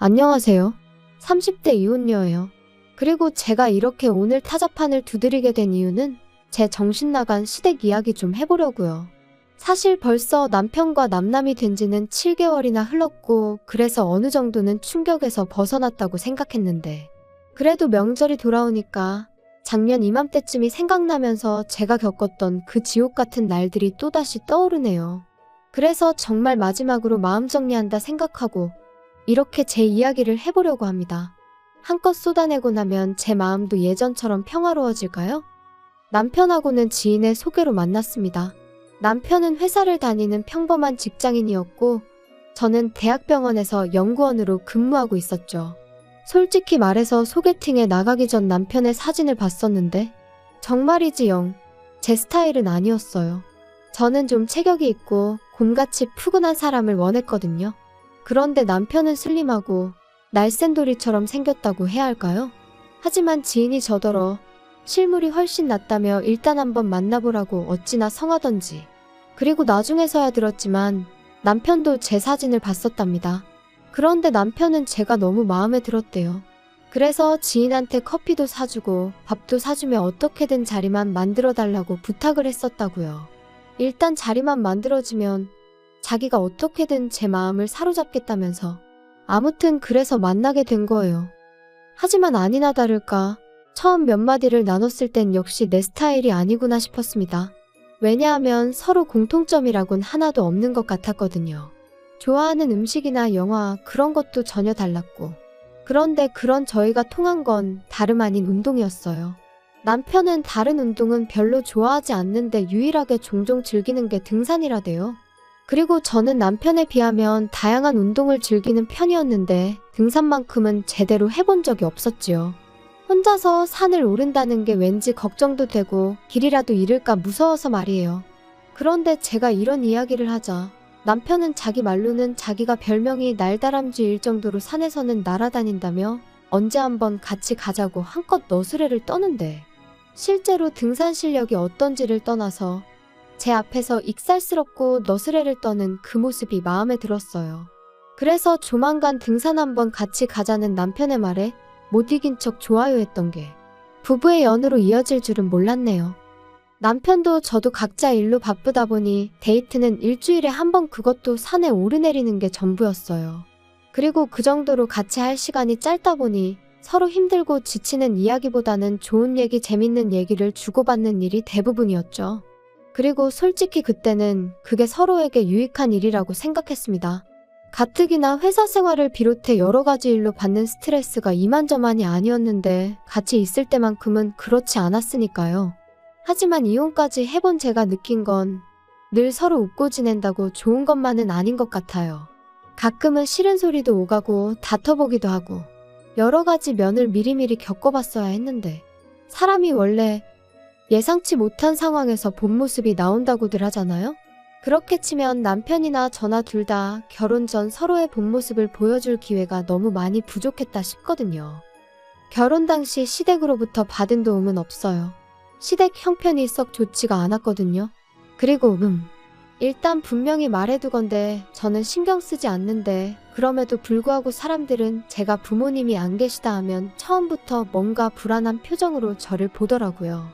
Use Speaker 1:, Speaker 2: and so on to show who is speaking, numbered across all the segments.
Speaker 1: 안녕하세요. 30대 이혼녀예요. 그리고 제가 이렇게 오늘 타자판을 두드리게 된 이유는 제 정신 나간 시댁 이야기 좀 해보려고요. 사실 벌써 남편과 남남이 된 지는 7개월이나 흘렀고 그래서 어느 정도는 충격에서 벗어났다고 생각했는데 그래도 명절이 돌아오니까 작년 이맘때쯤이 생각나면서 제가 겪었던 그 지옥 같은 날들이 또다시 떠오르네요. 그래서 정말 마지막으로 마음 정리한다 생각하고 이렇게 제 이야기를 해보려고 합니다. 한껏 쏟아내고 나면 제 마음도 예전처럼 평화로워질까요? 남편하고는 지인의 소개로 만났습니다. 남편은 회사를 다니는 평범한 직장인이었고 저는 대학병원에서 연구원으로 근무하고 있었죠. 솔직히 말해서 소개팅에 나가기 전 남편의 사진을 봤었는데 정말이지 영 제 스타일은 아니었어요. 저는 좀 체격이 있고 곰같이 푸근한 사람을 원했거든요. 그런데 남편은 슬림하고 날쌘돌이처럼 생겼다고 해야 할까요? 하지만 지인이 저더러 실물이 훨씬 낫다며 일단 한번 만나보라고 어찌나 성하던지. 그리고 나중에서야 들었지만 남편도 제 사진을 봤었답니다. 그런데 남편은 제가 너무 마음에 들었대요. 그래서 지인한테 커피도 사주고 밥도 사주며 어떻게든 자리만 만들어달라고 부탁을 했었다고요. 일단 자리만 만들어지면 자기가 어떻게든 제 마음을 사로잡겠다면서. 아무튼 그래서 만나게 된 거예요. 하지만 아니나 다를까 처음 몇 마디를 나눴을 땐 역시 내 스타일이 아니구나 싶었습니다. 왜냐하면 서로 공통점이라곤 하나도 없는 것 같았거든요. 좋아하는 음식이나 영화 그런 것도 전혀 달랐고. 그런데 그런 저희가 통한 건 다름 아닌 운동이었어요. 남편은 다른 운동은 별로 좋아하지 않는데 유일하게 종종 즐기는 게 등산이라대요. 그리고 저는 남편에 비하면 다양한 운동을 즐기는 편이었는데 등산만큼은 제대로 해본 적이 없었지요. 혼자서 산을 오른다는 게 왠지 걱정도 되고 길이라도 잃을까 무서워서 말이에요. 그런데 제가 이런 이야기를 하자 남편은 자기 말로는 자기가 별명이 날다람쥐일 정도로 산에서는 날아다닌다며 언제 한번 같이 가자고 한껏 너스레를 떠는데 실제로 등산 실력이 어떤지를 떠나서 제 앞에서 익살스럽고 너스레를 떠는 그 모습이 마음에 들었어요. 그래서 조만간 등산 한번 같이 가자는 남편의 말에 못 이긴 척 좋아요 했던 게 부부의 연으로 이어질 줄은 몰랐네요. 남편도 저도 각자 일로 바쁘다 보니 데이트는 일주일에 한 번 그것도 산에 오르내리는 게 전부였어요. 그리고 그 정도로 같이 할 시간이 짧다 보니 서로 힘들고 지치는 이야기보다는 좋은 얘기, 재밌는 얘기를 주고받는 일이 대부분이었죠. 그리고 솔직히 그때는 그게 서로에게 유익한 일이라고 생각했습니다. 가뜩이나 회사 생활을 비롯해 여러 가지 일로 받는 스트레스가 이만저만이 아니었는데 같이 있을 때만큼은 그렇지 않았으니까요. 하지만 이혼까지 해본 제가 느낀 건 늘 서로 웃고 지낸다고 좋은 것만은 아닌 것 같아요. 가끔은 싫은 소리도 오가고 다퉈보기도 하고 여러 가지 면을 미리미리 겪어봤어야 했는데 사람이 원래 예상치 못한 상황에서 본 모습이 나온다고들 하잖아요? 그렇게 치면 남편이나 저나 둘 다 결혼 전 서로의 본 모습을 보여줄 기회가 너무 많이 부족했다 싶거든요. 결혼 당시 시댁으로부터 받은 도움은 없어요. 시댁 형편이 썩 좋지가 않았거든요. 그리고 일단 분명히 말해두건데 저는 신경 쓰지 않는데 그럼에도 불구하고 사람들은 제가 부모님이 안 계시다 하면 처음부터 뭔가 불안한 표정으로 저를 보더라고요.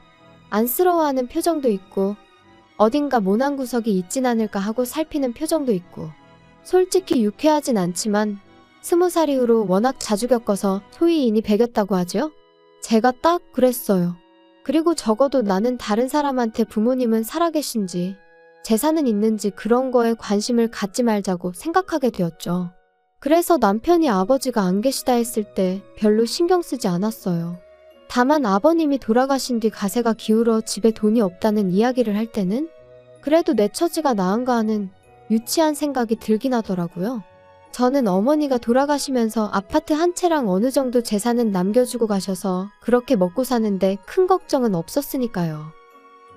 Speaker 1: 안쓰러워하는 표정도 있고 어딘가 모난 구석이 있진 않을까 하고 살피는 표정도 있고 솔직히 유쾌하진 않지만 20살 이후로 워낙 자주 겪어서 소위 인이 배겼다고 하죠? 제가 딱 그랬어요. 그리고 적어도 나는 다른 사람한테 부모님은 살아계신지 재산은 있는지 그런 거에 관심을 갖지 말자고 생각하게 되었죠. 그래서 남편이 아버지가 안 계시다 했을 때 별로 신경 쓰지 않았어요. 다만 아버님이 돌아가신 뒤 가세가 기울어 집에 돈이 없다는 이야기를 할 때는 그래도 내 처지가 나은가 하는 유치한 생각이 들긴 하더라고요. 저는 어머니가 돌아가시면서 아파트 한 채랑 어느 정도 재산은 남겨주고 가셔서 그렇게 먹고 사는데 큰 걱정은 없었으니까요.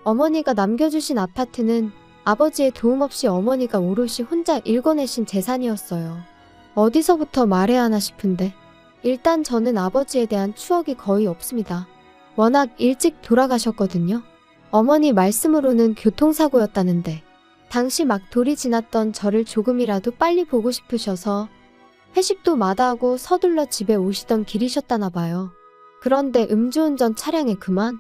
Speaker 1: 어머니가 남겨주신 아파트는 아버지의 도움 없이 어머니가 오롯이 혼자 일궈내신 재산이었어요. 어디서부터 말해야 하나 싶은데 일단 저는 아버지에 대한 추억이 거의 없습니다. 워낙 일찍 돌아가셨거든요. 어머니 말씀으로는 교통사고였다는데 당시 막 돌이 지났던 저를 조금이라도 빨리 보고 싶으셔서 회식도 마다하고 서둘러 집에 오시던 길이셨다나 봐요. 그런데 음주운전 차량에 그만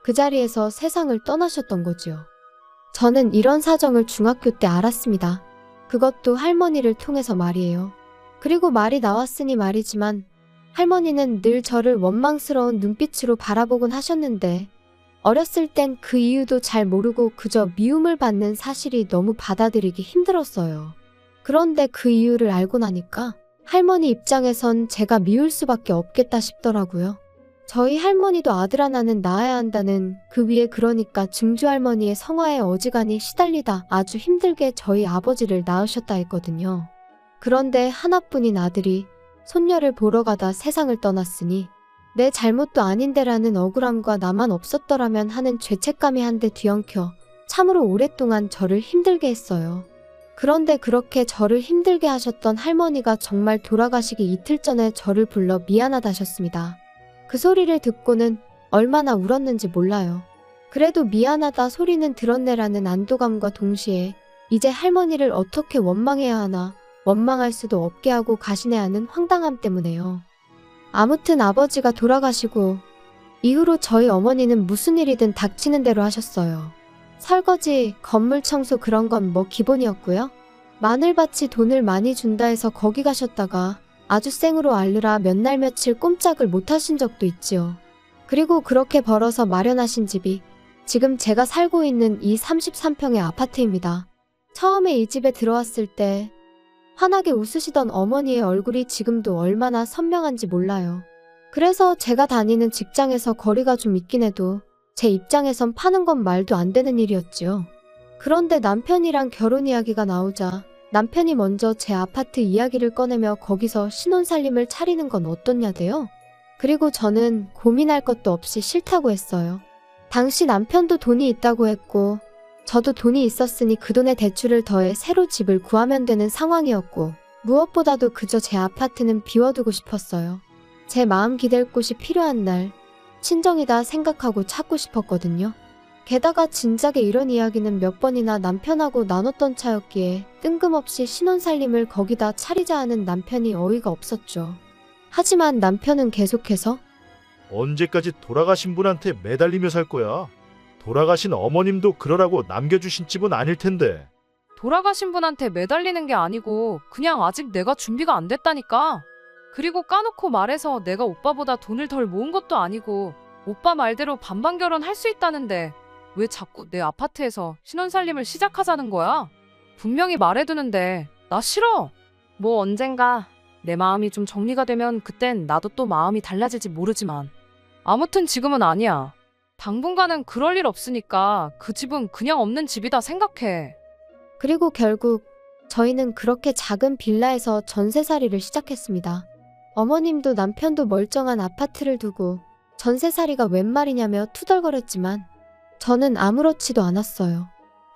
Speaker 1: 그 자리에서 세상을 떠나셨던 거지요. 저는 이런 사정을 중학교 때 알았습니다. 그것도 할머니를 통해서 말이에요. 그리고 말이 나왔으니 말이지만 할머니는 늘 저를 원망스러운 눈빛으로 바라보곤 하셨는데 어렸을 땐 그 이유도 잘 모르고 그저 미움을 받는 사실이 너무 받아들이기 힘들었어요. 그런데 그 이유를 알고 나니까 할머니 입장에선 제가 미울 수밖에 없겠다 싶더라고요. 저희 할머니도 아들 하나는 낳아야 한다는 그 위에 그러니까 증조할머니의 성화에 어지간히 시달리다 아주 힘들게 저희 아버지를 낳으셨다 했거든요. 그런데 하나뿐인 아들이 손녀를 보러 가다 세상을 떠났으니 내 잘못도 아닌데라는 억울함과 나만 없었더라면 하는 죄책감이 한데 뒤엉켜 참으로 오랫동안 저를 힘들게 했어요. 그런데 그렇게 저를 힘들게 하셨던 할머니가 정말 돌아가시기 이틀 전에 저를 불러 미안하다셨습니다. 그 소리를 듣고는 얼마나 울었는지 몰라요. 그래도 미안하다 소리는 들었네라는 안도감과 동시에 이제 할머니를 어떻게 원망해야 하나, 원망할 수도 없게 하고 가시네 하는 황당함 때문에요. 아무튼 아버지가 돌아가시고 이후로 저희 어머니는 무슨 일이든 닥치는 대로 하셨어요. 설거지, 건물 청소 그런 건 뭐 기본이었고요. 마늘밭이 돈을 많이 준다 해서 거기 가셨다가 아주 생으로 앓느라 몇 날 며칠 꼼짝을 못 하신 적도 있지요. 그리고 그렇게 벌어서 마련하신 집이 지금 제가 살고 있는 이 33평의 아파트입니다. 처음에 이 집에 들어왔을 때 환하게 웃으시던 어머니의 얼굴이 지금도 얼마나 선명한지 몰라요. 그래서 제가 다니는 직장에서 거리가 좀 있긴 해도 제 입장에선 파는 건 말도 안 되는 일이었지요. 그런데 남편이랑 결혼 이야기가 나오자 남편이 먼저 제 아파트 이야기를 꺼내며 거기서 신혼살림을 차리는 건 어떻냐대요. 그리고 저는 고민할 것도 없이 싫다고 했어요. 당시 남편도 돈이 있다고 했고 저도 돈이 있었으니 그 돈에 대출을 더해 새로 집을 구하면 되는 상황이었고 무엇보다도 그저 제 아파트는 비워두고 싶었어요. 제 마음 기댈 곳이 필요한 날 친정이다 생각하고 찾고 싶었거든요. 게다가 진작에 이런 이야기는 몇 번이나 남편하고 나눴던 차였기에 뜬금없이 신혼살림을 거기다 차리자 하는 남편이 어이가 없었죠. 하지만 남편은 계속해서
Speaker 2: 언제까지 돌아가신 분한테 매달리며 살 거야? 돌아가신 어머님도 그러라고 남겨주신 집은 아닐 텐데.
Speaker 3: 돌아가신 분한테 매달리는 게 아니고 그냥 아직 내가 준비가 안 됐다니까. 그리고 까놓고 말해서 내가 오빠보다 돈을 덜 모은 것도 아니고 오빠 말대로 반반 결혼할 수 있다는데 왜 자꾸 내 아파트에서 신혼살림을 시작하자는 거야? 분명히 말해두는데 나 싫어. 뭐 언젠가 내 마음이 좀 정리가 되면 그땐 나도 또 마음이 달라질지 모르지만 아무튼 지금은 아니야. 당분간은 그럴 일 없으니까 그 집은 그냥 없는 집이다 생각해.
Speaker 1: 그리고 결국 저희는 그렇게 작은 빌라에서 전세살이를 시작했습니다. 어머님도 남편도 멀쩡한 아파트를 두고 전세살이가 웬 말이냐며 투덜거렸지만 저는 아무렇지도 않았어요.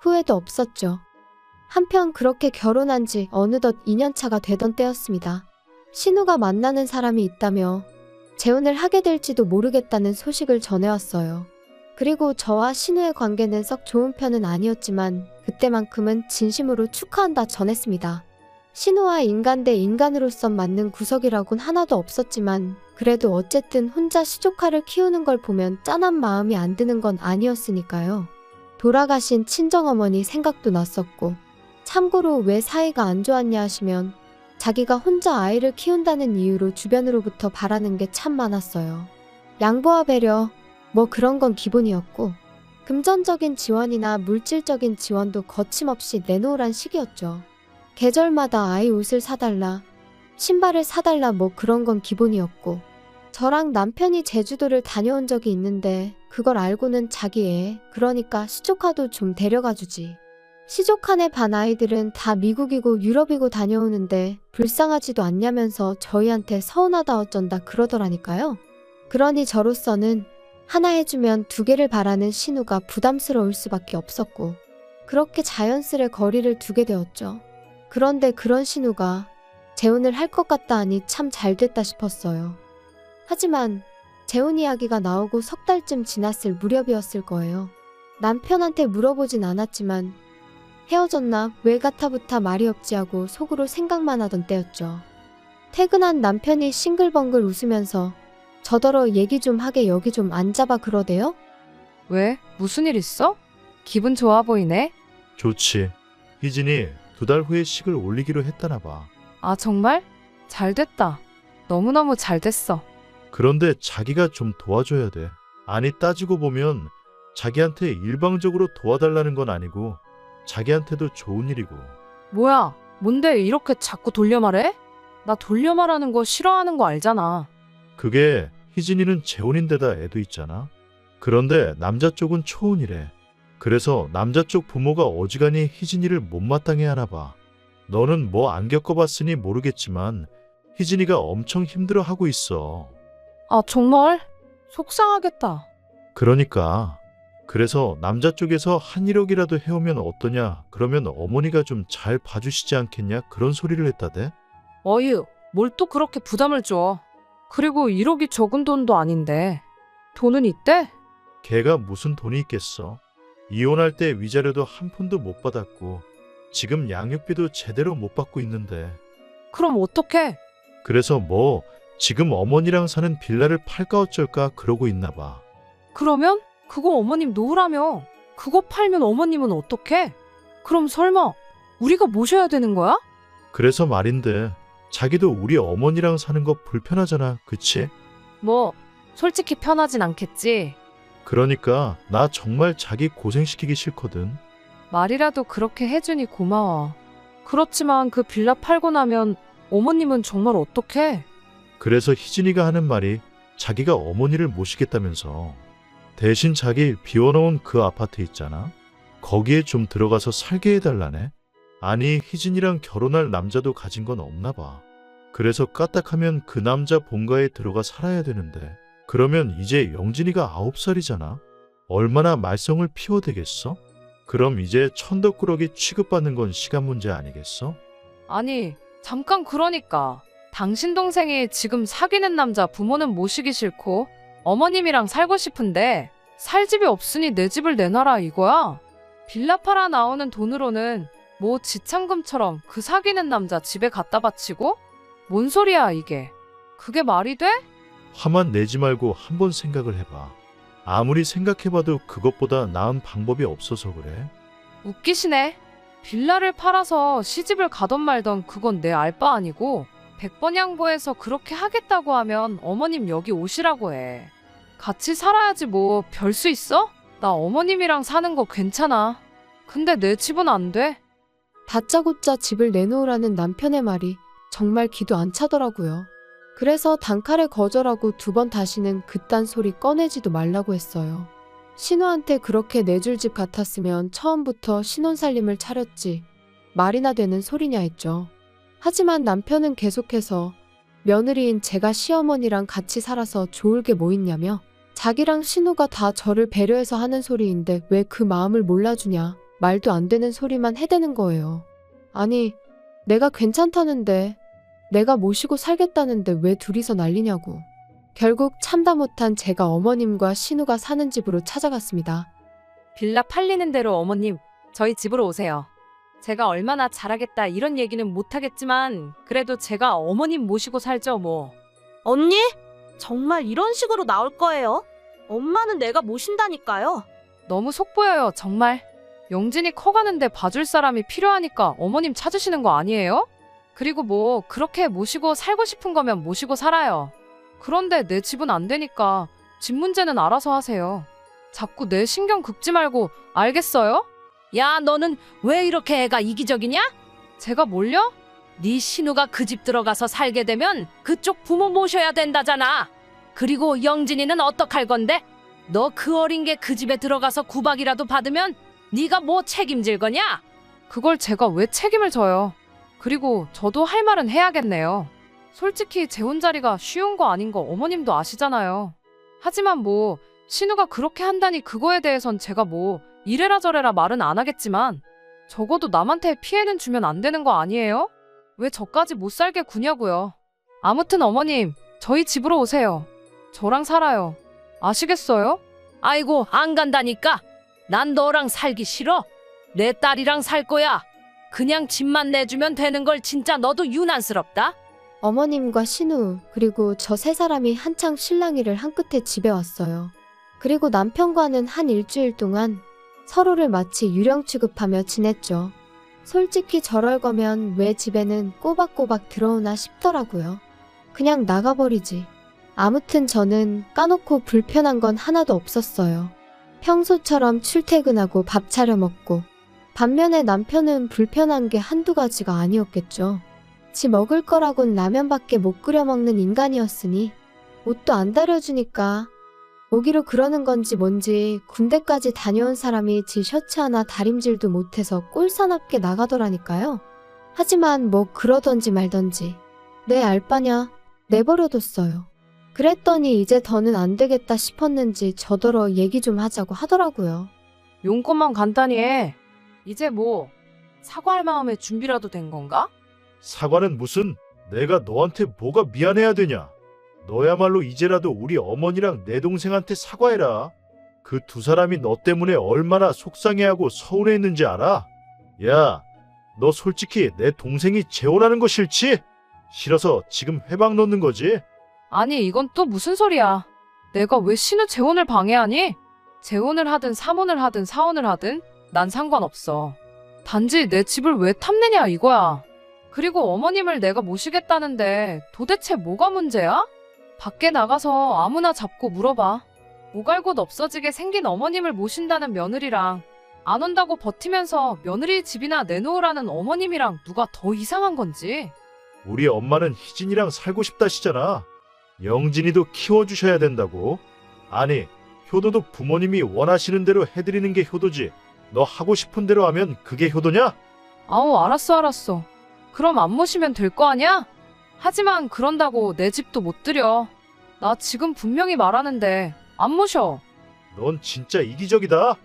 Speaker 1: 후회도 없었죠. 한편 그렇게 결혼한 지 어느덧 2년차가 되던 때였습니다. 신우가 만나는 사람이 있다며 재혼을 하게 될지도 모르겠다는 소식을 전해왔어요. 그리고 저와 신우의 관계는 썩 좋은 편은 아니었지만 그때만큼은 진심으로 축하한다 전했습니다. 신우와 인간 대 인간으로서 맞는 구석이라곤 하나도 없었지만 그래도 어쨌든 혼자 시조카를 키우는 걸 보면 짠한 마음이 안 드는 건 아니었으니까요. 돌아가신 친정어머니 생각도 났었고 참고로 왜 사이가 안 좋았냐 하시면 자기가 혼자 아이를 키운다는 이유로 주변으로부터 바라는 게 참 많았어요. 양보와 배려 뭐 그런 건 기본이었고 금전적인 지원이나 물질적인 지원도 거침없이 내놓으란 식이었죠. 계절마다 아이 옷을 사달라, 신발을 사달라 뭐 그런 건 기본이었고 저랑 남편이 제주도를 다녀온 적이 있는데 그걸 알고는 자기 애, 그러니까 시조카도 좀 데려가 주지. 시조카네 반 아이들은 다 미국이고 유럽이고 다녀오는데 불쌍하지도 않냐면서 저희한테 서운하다 어쩐다 그러더라니까요. 그러니 저로서는 하나 해주면 두 개를 바라는 신우가 부담스러울 수밖에 없었고 그렇게 자연스레 거리를 두게 되었죠. 그런데 그런 신우가 재혼을 할 것 같다 하니 참 잘됐다 싶었어요. 하지만 재혼 이야기가 나오고 석 달쯤 지났을 무렵이었을 거예요. 남편한테 물어보진 않았지만 헤어졌나 왜 가타부타 말이 없지 하고 속으로 생각만 하던 때였죠. 퇴근한 남편이 싱글벙글 웃으면서 저더러 얘기 좀 하게 여기 좀 앉아봐 그러대요?
Speaker 3: 왜? 무슨 일 있어? 기분 좋아 보이네.
Speaker 2: 좋지. 희진이 2달 후에 식을 올리기로 했다나 봐.
Speaker 3: 아, 정말? 잘 됐다. 너무너무 잘 됐어.
Speaker 2: 그런데 자기가 좀 도와줘야 돼. 아니 따지고 보면 자기한테 일방적으로 도와달라는 건 아니고 자기한테도 좋은 일이고.
Speaker 3: 뭐야? 뭔데 이렇게 자꾸 돌려 말해? 나 돌려 말하는 거 싫어하는 거 알잖아.
Speaker 2: 그게 희진이는 재혼인데다 애도 있잖아. 그런데 남자 쪽은 초혼이래. 그래서 남자 쪽 부모가 어지간히 희진이를 못마땅해 하나 봐. 너는 뭐 안 겪어봤으니 모르겠지만 희진이가 엄청 힘들어하고 있어.
Speaker 3: 아, 정말? 속상하겠다.
Speaker 2: 그러니까. 그래서 남자 쪽에서 한 1억이라도 해오면 어떠냐? 그러면 어머니가 좀 잘 봐주시지 않겠냐? 그런 소리를 했다대.
Speaker 3: 어휴, 뭘 또 그렇게 부담을 줘. 그리고 1억이 적은 돈도 아닌데. 돈은 있대?
Speaker 2: 걔가 무슨 돈이 있겠어. 이혼할 때 위자료도 한 푼도 못 받았고 지금 양육비도 제대로 못 받고 있는데.
Speaker 3: 그럼 어떡해?
Speaker 2: 그래서 뭐 지금 어머니랑 사는 빌라를 팔까 어쩔까 그러고 있나 봐.
Speaker 3: 그러면? 그거 어머님 놓으라며. 그거 팔면 어머님은 어떡해? 그럼 설마 우리가 모셔야 되는 거야?
Speaker 2: 그래서 말인데 자기도 우리 어머니랑 사는 거 불편하잖아. 그치?
Speaker 3: 뭐 솔직히 편하진 않겠지.
Speaker 2: 그러니까 나 정말 자기 고생시키기 싫거든.
Speaker 3: 말이라도 그렇게 해주니 고마워. 그렇지만 그 빌라 팔고 나면 어머님은 정말 어떡해?
Speaker 2: 그래서 희진이가 하는 말이 자기가 어머니를 모시겠다면서. 대신 자기 비워놓은 그 아파트 있잖아. 거기에 좀 들어가서 살게 해달라네. 아니 희진이랑 결혼할 남자도 가진 건 없나 봐. 그래서 까딱하면 그 남자 본가에 들어가 살아야 되는데 그러면 이제 영진이가 9살이잖아. 얼마나 말썽을 피워대겠어? 그럼 이제 천덕꾸러기 취급받는 건 시간 문제 아니겠어?
Speaker 3: 아니, 잠깐 그러니까. 당신 동생이 지금 사귀는 남자 부모는 모시기 싫고 어머님이랑 살고 싶은데 살 집이 없으니 내 집을 내놔라 이거야? 빌라 팔아 나오는 돈으로는 뭐 지참금처럼 그 사귀는 남자 집에 갖다 바치고? 뭔 소리야 이게? 그게 말이 돼?
Speaker 2: 화만 내지 말고 한번 생각을 해봐. 아무리 생각해봐도 그것보다 나은 방법이 없어서 그래.
Speaker 3: 웃기시네. 빌라를 팔아서 시집을 가던 말던 그건 내 알 바 아니고 100번 양보해서 그렇게 하겠다고 하면 어머님 여기 오시라고 해. 같이 살아야지 뭐 별 수 있어? 나 어머님이랑 사는 거 괜찮아. 근데 내 집은 안 돼.
Speaker 1: 다짜고짜 집을 내놓으라는 남편의 말이 정말 기도 안 차더라고요. 그래서 단칼에 거절하고 2번 다시는 그딴 소리 꺼내지도 말라고 했어요. 신우한테 그렇게 내줄 집 같았으면 처음부터 신혼살림을 차렸지. 말이나 되는 소리냐 했죠. 하지만 남편은 계속해서 며느리인 제가 시어머니랑 같이 살아서 좋을 게 뭐 있냐며 자기랑 신우가 다 저를 배려해서 하는 소리인데 왜 그 마음을 몰라주냐. 말도 안 되는 소리만 해대는 거예요. 아니, 내가 괜찮다는데, 내가 모시고 살겠다는데 왜 둘이서 난리냐고. 결국 참다 못한 제가 어머님과 신우가 사는 집으로 찾아갔습니다.
Speaker 3: 빌라 팔리는 대로 어머님, 저희 집으로 오세요. 제가 얼마나 잘하겠다 이런 얘기는 못하겠지만 그래도 제가 어머님 모시고 살죠 뭐.
Speaker 4: 언니? 정말 이런 식으로 나올 거예요? 엄마는 내가 모신다니까요.
Speaker 3: 너무 속보여요 정말. 영진이 커가는데 봐줄 사람이 필요하니까 어머님 찾으시는 거 아니에요? 그리고 뭐 그렇게 모시고 살고 싶은 거면 모시고 살아요. 그런데 내 집은 안 되니까 집 문제는 알아서 하세요. 자꾸 내 신경 긁지 말고 알겠어요?
Speaker 4: 야, 너는 왜 이렇게 애가 이기적이냐?
Speaker 3: 제가 뭘요?
Speaker 4: 네 신우가 그 집 들어가서 살게 되면 그쪽 부모 모셔야 된다잖아. 그리고 영진이는 어떡할 건데? 너 그 어린 게 그 집에 들어가서 구박이라도 받으면 네가 뭐 책임질 거냐?
Speaker 3: 그걸 제가 왜 책임을 져요. 그리고 저도 할 말은 해야겠네요. 솔직히 재혼 자리가 쉬운 거 아닌 거 어머님도 아시잖아요. 하지만 뭐 신우가 그렇게 한다니 그거에 대해선 제가 뭐 이래라 저래라 말은 안 하겠지만 적어도 남한테 피해는 주면 안 되는 거 아니에요? 왜 저까지 못 살게 구냐고요. 아무튼 어머님, 저희 집으로 오세요. 저랑 살아요. 아시겠어요?
Speaker 4: 아이고, 안 간다니까. 난 너랑 살기 싫어. 내 딸이랑 살 거야. 그냥 집만 내주면 되는 걸 진짜 너도 유난스럽다.
Speaker 1: 어머님과 신우, 그리고 저 세 사람이 한창 실랑이를 한 끝에 집에 왔어요. 그리고 남편과는 한 일주일 동안 서로를 마치 유령 취급하며 지냈죠. 솔직히 저럴 거면 왜 집에는 꼬박꼬박 들어오나 싶더라고요. 그냥 나가버리지. 아무튼 저는 까놓고 불편한 건 하나도 없었어요. 평소처럼 출퇴근하고 밥 차려 먹고. 반면에 남편은 불편한 게 한두 가지가 아니었겠죠. 지 먹을 거라곤 라면밖에 못 끓여 먹는 인간이었으니 옷도 안 다려주니까 오기로 그러는 건지 뭔지 군대까지 다녀온 사람이 지 셔츠 하나 다림질도 못해서 꼴사납게 나가더라니까요. 하지만 뭐 그러던지 말던지 내 알바냐 내버려뒀어요. 그랬더니 이제 더는 안 되겠다 싶었는지 저더러 얘기 좀 하자고 하더라고요.
Speaker 3: 용건만 간단히 해. 이제 뭐 사과할 마음의 준비라도 된 건가?
Speaker 2: 사과는 무슨, 내가 너한테 뭐가 미안해야 되냐? 너야말로 이제라도 우리 어머니랑 내 동생한테 사과해라. 그 두 사람이 너 때문에 얼마나 속상해하고 서운해했는지 알아? 야, 너 솔직히 내 동생이 재혼하는 거 싫지? 싫어서 지금 회방 넣는 거지?
Speaker 3: 아니 이건 또 무슨 소리야. 내가 왜 신우 재혼을 방해하니? 재혼을 하든 사혼을 하든 사혼을 하든 난 상관없어. 단지 내 집을 왜 탐내냐 이거야. 그리고 어머님을 내가 모시겠다는데 도대체 뭐가 문제야? 밖에 나가서 아무나 잡고 물어봐. 오갈 곳 없어지게 생긴 어머님을 모신다는 며느리랑 안 온다고 버티면서 며느리 집이나 내놓으라는 어머님이랑 누가 더 이상한 건지.
Speaker 2: 우리 엄마는 희진이랑 살고 싶다시잖아. 영진이도 키워주셔야 된다고. 아니, 효도도 부모님이 원하시는 대로 해드리는 게 효도지. 너 하고 싶은 대로 하면 그게 효도냐?
Speaker 3: 아우 알았어. 그럼 안 모시면 될 거 아냐? 하지만 그런다고 내 집도 못 들여. 나 지금 분명히 말하는데 안 모셔.
Speaker 2: 넌 진짜 이기적이다.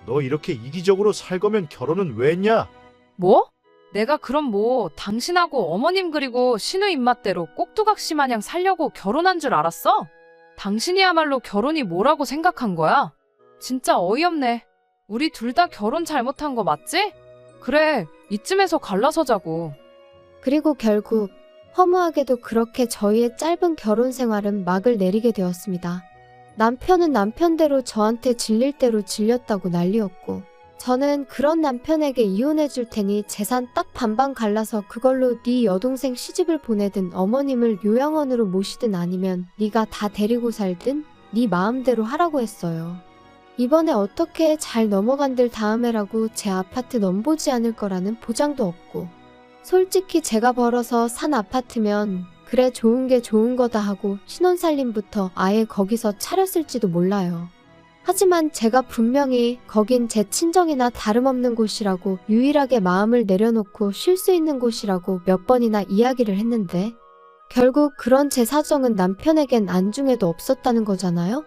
Speaker 2: 너 이렇게 이기적으로 살 거면 결혼은 왜 했냐?
Speaker 3: 뭐? 내가 그럼 뭐 당신하고 어머님 그리고 신우 입맛대로 꼭두각시 마냥 살려고 결혼한 줄 알았어? 당신이야말로 결혼이 뭐라고 생각한 거야? 진짜 어이없네. 우리 둘 다 결혼 잘못한 거 맞지? 그래, 이쯤에서 갈라서자고.
Speaker 1: 그리고 결국 허무하게도 그렇게 저희의 짧은 결혼 생활은 막을 내리게 되었습니다. 남편은 남편대로 저한테 질릴 대로 질렸다고 난리였고, 저는 그런 남편에게 이혼해 줄 테니 재산 딱 반반 갈라서 그걸로 네 여동생 시집을 보내든 어머님을 요양원으로 모시든 아니면 네가 다 데리고 살든 네 마음대로 하라고 했어요. 이번에 어떻게 잘 넘어간들 다음에라고 제 아파트 넘보지 않을 거라는 보장도 없고, 솔직히 제가 벌어서 산 아파트면 그래 좋은 게 좋은 거다 하고 신혼살림부터 아예 거기서 차렸을지도 몰라요. 하지만 제가 분명히 거긴 제 친정이나 다름없는 곳이라고 유일하게 마음을 내려놓고 쉴 수 있는 곳이라고 몇 번이나 이야기를 했는데 결국 그런 제 사정은 남편에겐 안중에도 없었다는 거잖아요?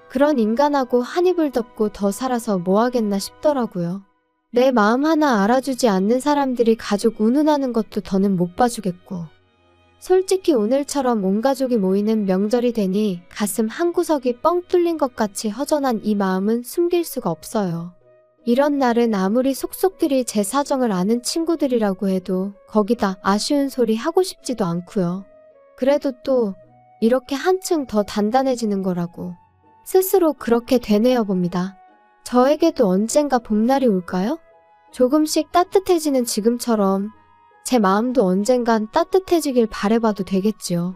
Speaker 1: 그런 인간하고 한 입을 덮고 더 살아서 뭐 하겠나 싶더라고요. 내 마음 하나 알아주지 않는 사람들이 가족 운운하는 것도 더는 못 봐주겠고. 솔직히 오늘처럼 온 가족이 모이는 명절이 되니 가슴 한구석이 뻥 뚫린 것 같이 허전한 이 마음은 숨길 수가 없어요. 이런 날은 아무리 속속들이 제 사정을 아는 친구들이라고 해도 거기다 아쉬운 소리 하고 싶지도 않고요. 그래도 또 이렇게 한층 더 단단해지는 거라고 스스로 그렇게 되뇌어 봅니다. 저에게도 언젠가 봄날이 올까요? 조금씩 따뜻해지는 지금처럼 제 마음도 언젠간 따뜻해지길 바라봐도 되겠지요.